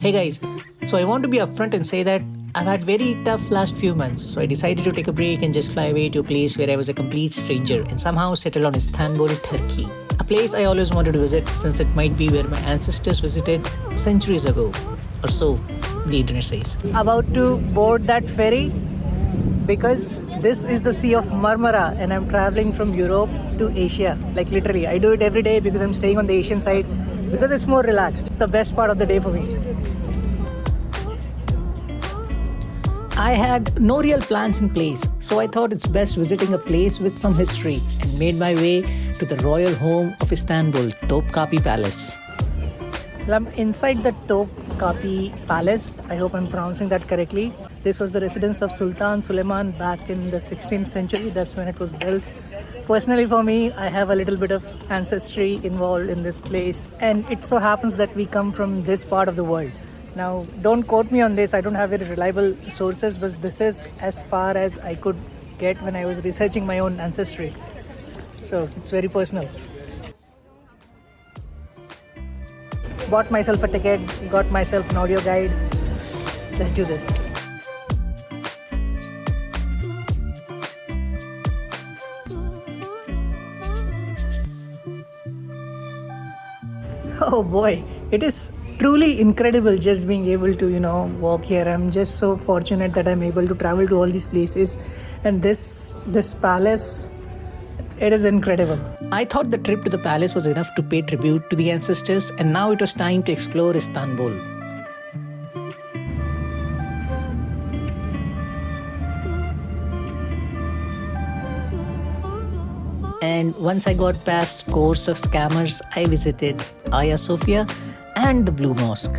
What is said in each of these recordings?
Hey guys, so I want to be upfront and say that I've had very tough last few months, so I decided to take a break and just fly away to a place where I was a complete stranger and somehow settled on Istanbul, Turkey. A place I always wanted to visit since it might be where my ancestors visited centuries ago, or so the internet says. About to board that ferry because this is the Sea of Marmara and I'm traveling from Europe to Asia. Like literally, I do it every day because I'm staying on the Asian side because it's more relaxed. The best part of the day for me. I had no real plans in place, so I thought it's best visiting a place with some history and made my way to the royal home of Istanbul, Topkapi Palace. Well, I'm inside the Topkapi Palace. I hope I'm pronouncing that correctly. This was the residence of Sultan Suleiman back in the 16th century. That's when it was built. Personally for me, I have a little bit of ancestry involved in this place, and it so happens that we come from this part of the world. Now, don't quote me on this, I don't have very reliable sources, but this is as far as I could get when I was researching my own ancestry. So, it's very personal. Bought myself a ticket, got myself an audio guide. Let's do this. Oh boy, it is truly incredible just being able to, walk here. I'm just so fortunate that I'm able to travel to all these places, and this palace, it is incredible. I thought the trip to the palace was enough to pay tribute to the ancestors, and now it was time to explore Istanbul. And once I got past scores of scammers, I visited Hagia Sofia and the Blue Mosque.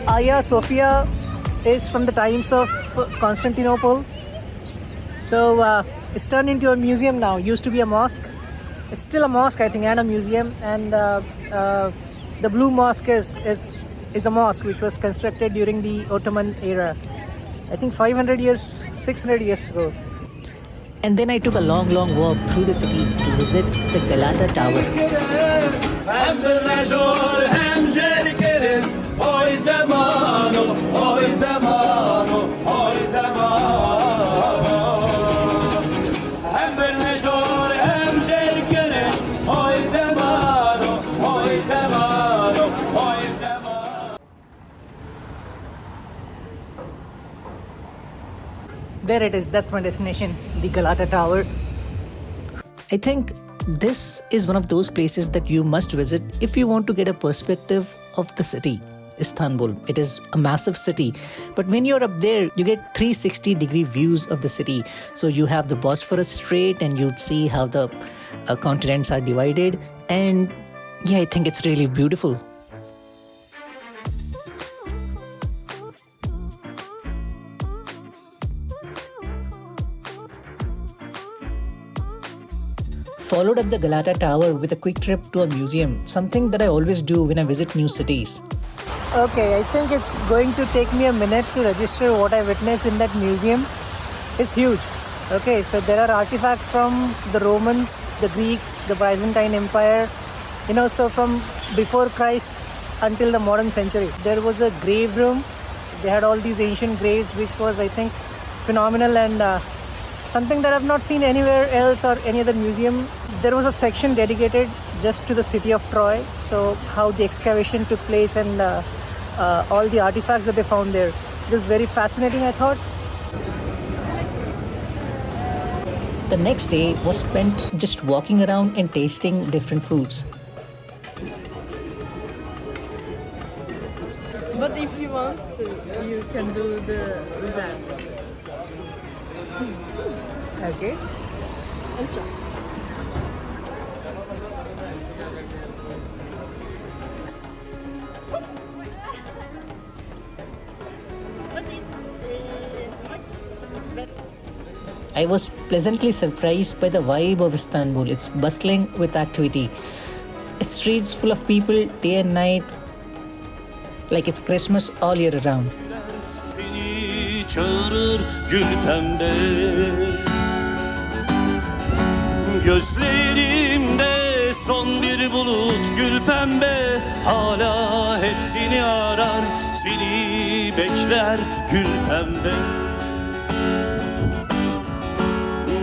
Hagia Sofia is from the times of Constantinople. So it's turned into a museum now. Used to be a mosque. It's still a mosque, I think, and a museum. And the Blue Mosque is a mosque which was constructed during the Ottoman era. I think 500 years, 600 years ago. And then I took a long walk through the city to visit the Galata Tower. There it is, that's my destination, the Galata Tower. I think this is one of those places that you must visit if you want to get a perspective of the city, Istanbul. It is a massive city, but when you're up there, you get 360-degree views of the city. So you have the Bosphorus Strait and you'd see how the continents are divided. And yeah, I think it's really beautiful. Followed up the Galata Tower with a quick trip to a museum, something that I always do when I visit new cities. Okay, I think it's going to take me a minute to register what I witnessed in that museum. It's huge. Okay, so there are artifacts from the Romans, the Greeks, the Byzantine Empire, so from before Christ until the modern century. There was a grave room. They had all these ancient graves, which was, I think, phenomenal and something that I've not seen anywhere else or any other museum. There was a section dedicated just to the city of Troy, so how the excavation took place and all the artifacts that they found there. It was very fascinating, I thought. The next day was spent just walking around and tasting different foods. But if you want to, you can do that. Okay. And try. But it's much better. I was pleasantly surprised by the vibe of Istanbul. It's bustling with activity. It's streets full of people day and night, like it's Christmas all year round. Gözlerimde son bir pembe hala hepsini arar, seni bekler gül pembe.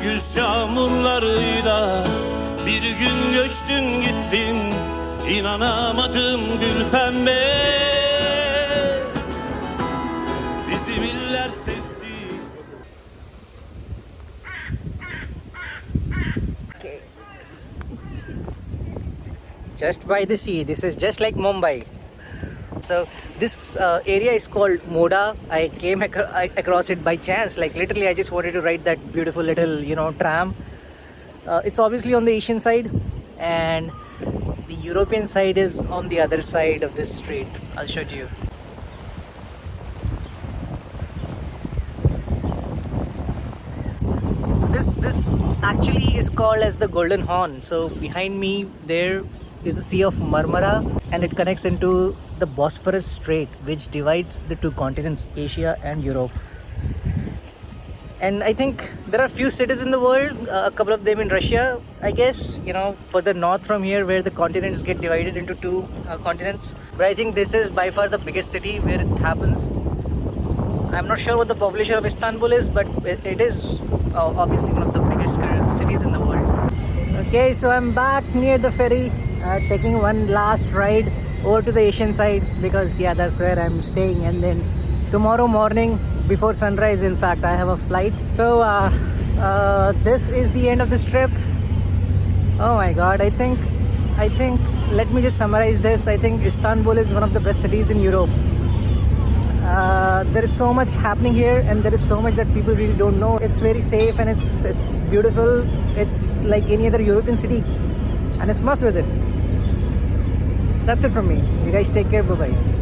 Güz yağmurlarıyla bir gün göçtün gittin, inanamadım gül pembe. Bizim iller sessiz. Just by the sea. This is just like Mumbai. So this area is called Moda. I came across it by chance. Like literally, I just wanted to ride that beautiful little, tram. It's obviously on the Asian side, and the European side is on the other side of this street. I'll show it to you. So this actually is called as the Golden Horn. So behind me there is the Sea of Marmara, and it connects into the Bosphorus Strait, which divides the two continents, Asia and Europe. And I think there are few cities in the world, a couple of them in Russia, I guess, further north from here, where the continents get divided into two continents. But I think this is by far the biggest city where it happens. I'm not sure what the population of Istanbul is, but it is obviously one of the biggest cities in the world. Okay, so I'm back near the ferry, taking one last ride over to the Asian side, because that's where I'm staying. And then tomorrow morning, before sunrise, in fact, I have a flight. So this is the end of this trip. Oh my god, I think let me just summarize this. I think Istanbul is one of the best cities in Europe. There is so much happening here, and there is so much that people really don't know. It's very safe, and it's beautiful. It's like any other European city, and it's must visit. That's it from me. You guys take care. Bye bye.